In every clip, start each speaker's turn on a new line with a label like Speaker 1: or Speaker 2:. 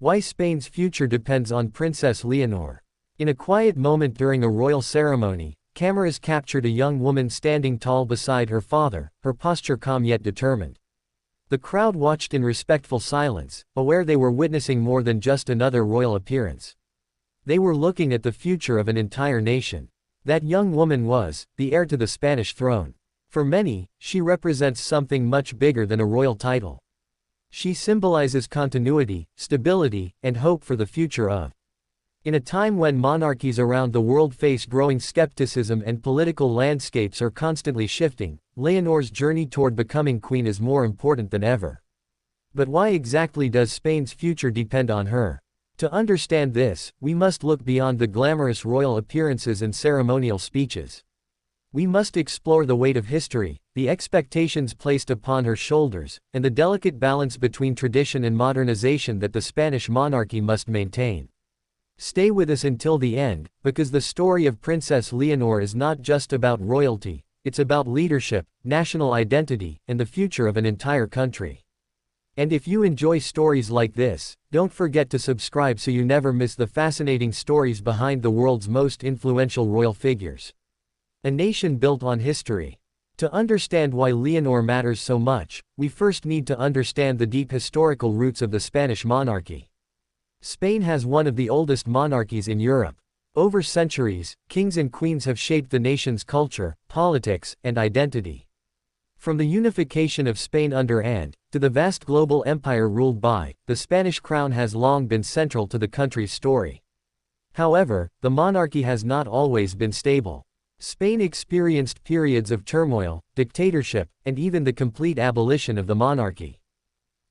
Speaker 1: Why Spain's future depends on Princess Leonor. In a quiet moment during a royal ceremony, cameras captured a young woman standing tall beside her father, her posture calm yet determined. The crowd watched in respectful silence, aware they were witnessing more than just another royal appearance. They were looking at the future of an entire nation. That young woman was the heir to the Spanish throne. For many, she represents something much bigger than a royal title. She symbolizes continuity, stability, and hope for the future of. In a time when monarchies around the world face growing skepticism and political landscapes are constantly shifting, Leonor's journey toward becoming queen is more important than ever. But why exactly does Spain's future depend on her? To understand this, we must look beyond the glamorous royal appearances and ceremonial speeches. We must explore the weight of history, the expectations placed upon her shoulders, and the delicate balance between tradition and modernization that the Spanish monarchy must maintain. Stay with us until the end, because the story of Princess Leonor is not just about royalty, it's about leadership, national identity, and the future of an entire country. And if you enjoy stories like this, don't forget to subscribe so you never miss the fascinating stories behind the world's most influential royal figures. A nation built on history. To understand why Leonor matters so much, we first need to understand the deep historical roots of the Spanish monarchy. Spain has one of the oldest monarchies in Europe. Over centuries, kings and queens have shaped the nation's culture, politics, and identity. From the unification of Spain under Anne, to the vast global empire ruled by, the Spanish crown has long been central to the country's story. However, the monarchy has not always been stable. Spain experienced periods of turmoil, dictatorship, and even the complete abolition of the monarchy.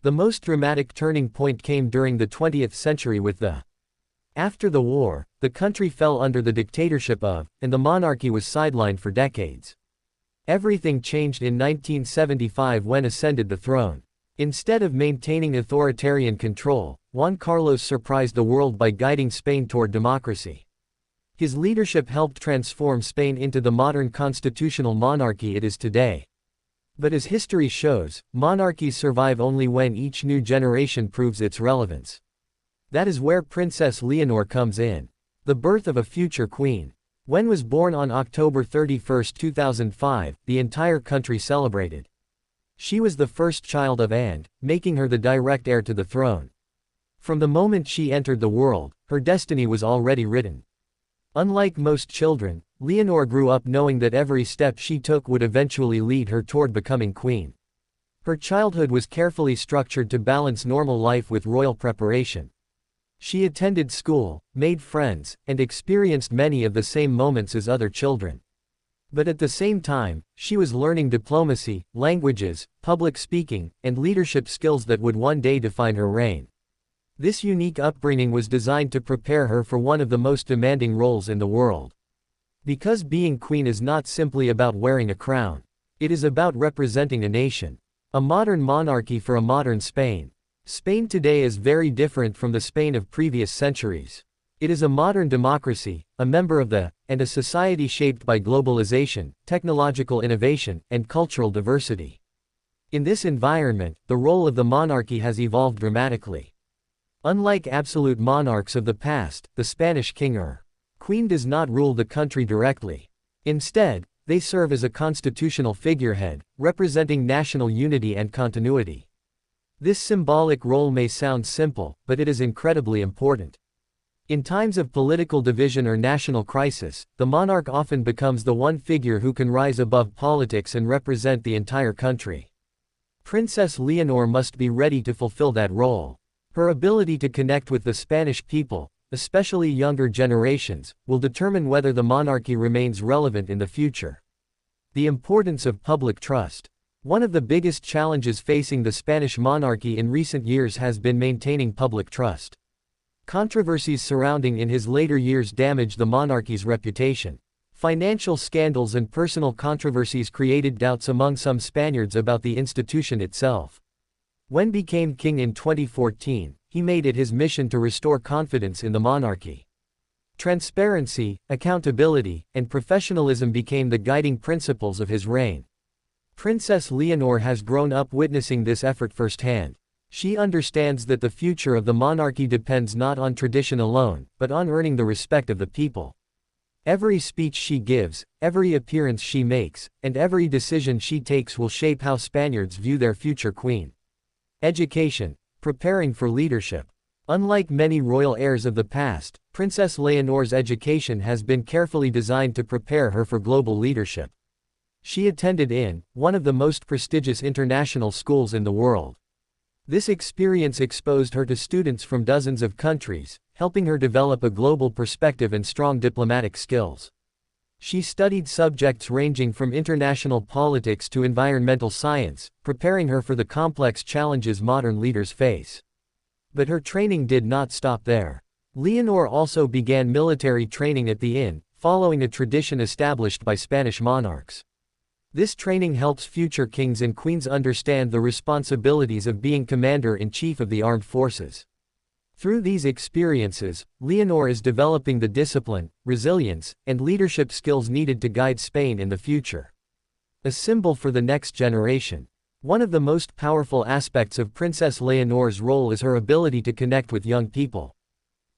Speaker 1: The most dramatic turning point came during the 20th century with the. After the war, the country fell under the dictatorship of, and the monarchy was sidelined for decades. Everything changed in 1975 when ascended the throne. Instead of maintaining authoritarian control, Juan Carlos surprised the world by guiding Spain toward democracy. His leadership helped transform Spain into the modern constitutional monarchy it is today. But as history shows, monarchies survive only when each new generation proves its relevance. That is where Princess Leonor comes in. The birth of a future queen. When was born on October 31, 2005, the entire country celebrated. She was the first child of Anne, making her the direct heir to the throne. From the moment she entered the world, her destiny was already written. Unlike most children, Leonor grew up knowing that every step she took would eventually lead her toward becoming queen. Her childhood was carefully structured to balance normal life with royal preparation. She attended school, made friends, and experienced many of the same moments as other children. But at the same time, she was learning diplomacy, languages, public speaking, and leadership skills that would one day define her reign. This unique upbringing was designed to prepare her for one of the most demanding roles in the world. Because being queen is not simply about wearing a crown. It is about representing a nation. A modern monarchy for a modern Spain. Spain today is very different from the Spain of previous centuries. It is a modern democracy, a member of the, and a society shaped by globalization, technological innovation, and cultural diversity. In this environment, the role of the monarchy has evolved dramatically. Unlike absolute monarchs of the past, the Spanish king or queen does not rule the country directly. Instead, they serve as a constitutional figurehead, representing national unity and continuity. This symbolic role may sound simple, but it is incredibly important. In times of political division or national crisis, the monarch often becomes the one figure who can rise above politics and represent the entire country. Princess Leonor must be ready to fulfill that role. Her ability to connect with the Spanish people, especially younger generations, will determine whether the monarchy remains relevant in the future. The importance of public trust. One of the biggest challenges facing the Spanish monarchy in recent years has been maintaining public trust. Controversies surrounding in his later years damaged the monarchy's reputation. Financial scandals and personal controversies created doubts among some Spaniards about the institution itself. When he became king in 2014, he made it his mission to restore confidence in the monarchy. Transparency, accountability, and professionalism became the guiding principles of his reign. Princess Leonor has grown up witnessing this effort firsthand. She understands that the future of the monarchy depends not on tradition alone, but on earning the respect of the people. Every speech she gives, every appearance she makes, and every decision she takes will shape how Spaniards view their future queen. Education. Preparing for leadership. Unlike many royal heirs of the past, Princess Leonor's education has been carefully designed to prepare her for global leadership. She attended one of the most prestigious international schools in the world. This experience exposed her to students from dozens of countries, helping her develop a global perspective and strong diplomatic skills. She studied subjects ranging from international politics to environmental science, preparing her for the complex challenges modern leaders face. But her training did not stop there. Leonor also began military training at the inn, following a tradition established by Spanish monarchs. This training helps future kings and queens understand the responsibilities of being commander-in-chief of the armed forces. Through these experiences, Leonor is developing the discipline, resilience, and leadership skills needed to guide Spain in the future. A symbol for the next generation. One of the most powerful aspects of Princess Leonor's role is her ability to connect with young people.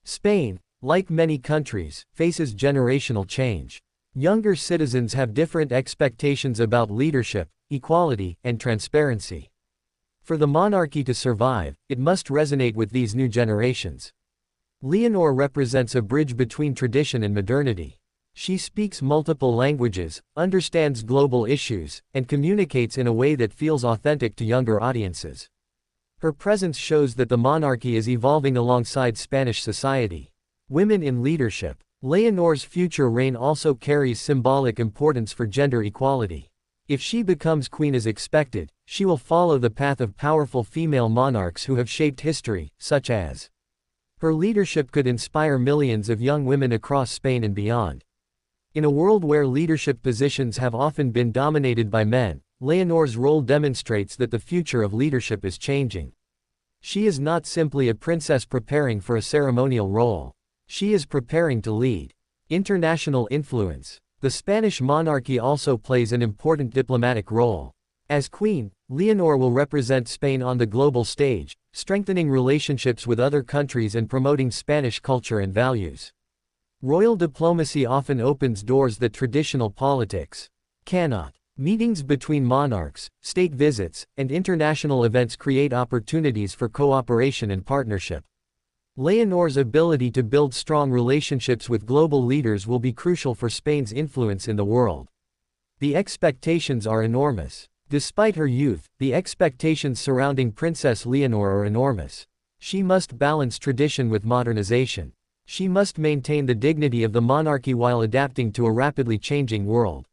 Speaker 1: Spain, like many countries, faces generational change. Younger citizens have different expectations about leadership, equality, and transparency. For the monarchy to survive, it must resonate with these new generations. Leonor represents a bridge between tradition and modernity. She speaks multiple languages, understands global issues, and communicates in a way that feels authentic to younger audiences. Her presence shows that the monarchy is evolving alongside Spanish society. Women in leadership. Leonor's future reign also carries symbolic importance for gender equality. If she becomes queen as expected, she will follow the path of powerful female monarchs who have shaped history, such as. Her leadership could inspire millions of young women across Spain and beyond. In a world where leadership positions have often been dominated by men, Leonor's role demonstrates that the future of leadership is changing. She is not simply a princess preparing for a ceremonial role. She is preparing to lead. International influence. The Spanish monarchy also plays an important diplomatic role. As queen, Leonor will represent Spain on the global stage, strengthening relationships with other countries and promoting Spanish culture and values. Royal diplomacy often opens doors that traditional politics cannot. Meetings between monarchs, state visits, and international events create opportunities for cooperation and partnership. Leonor's ability to build strong relationships with global leaders will be crucial for Spain's influence in the world. The expectations are enormous. Despite her youth, the expectations surrounding Princess Leonor are enormous. She must balance tradition with modernization. She must maintain the dignity of the monarchy while adapting to a rapidly changing world.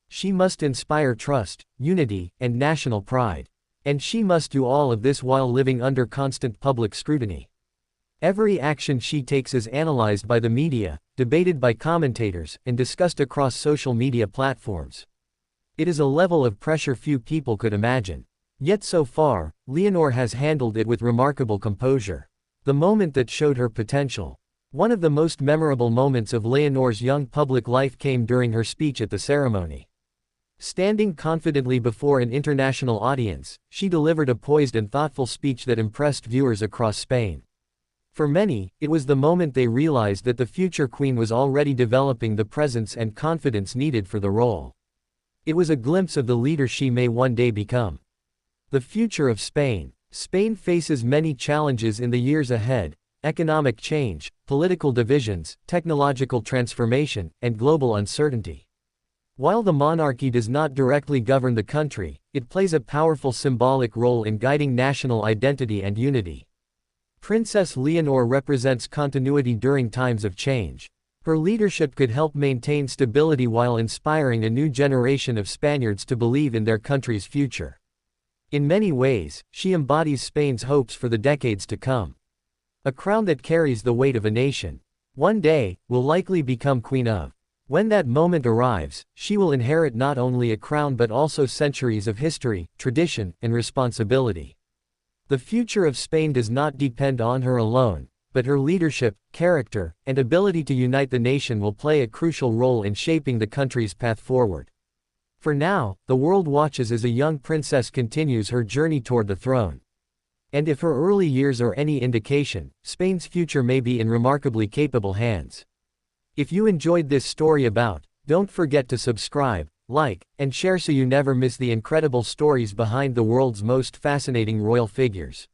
Speaker 1: She must inspire trust, unity, and national pride. And she must do all of this while living under constant public scrutiny. Every action she takes is analyzed by the media, debated by commentators, and discussed across social media platforms. It is a level of pressure few people could imagine. Yet so far, Leonor has handled it with remarkable composure. The moment that showed her potential. One of the most memorable moments of Leonor's young public life came during her speech at the ceremony. Standing confidently before an international audience, she delivered a poised and thoughtful speech that impressed viewers across Spain. For many, it was the moment they realized that the future queen was already developing the presence and confidence needed for the role. It was a glimpse of the leader she may one day become. The future of Spain. Spain faces many challenges in the years ahead: economic change, political divisions, technological transformation, and global uncertainty. While the monarchy does not directly govern the country, it plays a powerful symbolic role in guiding national identity and unity. Princess Leonor represents continuity during times of change. Her leadership could help maintain stability while inspiring a new generation of Spaniards to believe in their country's future. In many ways, she embodies Spain's hopes for the decades to come. A crown that carries the weight of a nation. One day, will likely become queen of. When that moment arrives, she will inherit not only a crown but also centuries of history, tradition, and responsibility. The future of Spain does not depend on her alone, but her leadership, character, and ability to unite the nation will play a crucial role in shaping the country's path forward. For now, the world watches as a young princess continues her journey toward the throne. And if her early years are any indication, Spain's future may be in remarkably capable hands. If you enjoyed this story don't forget to subscribe, like, and share so you never miss the incredible stories behind the world's most fascinating royal figures.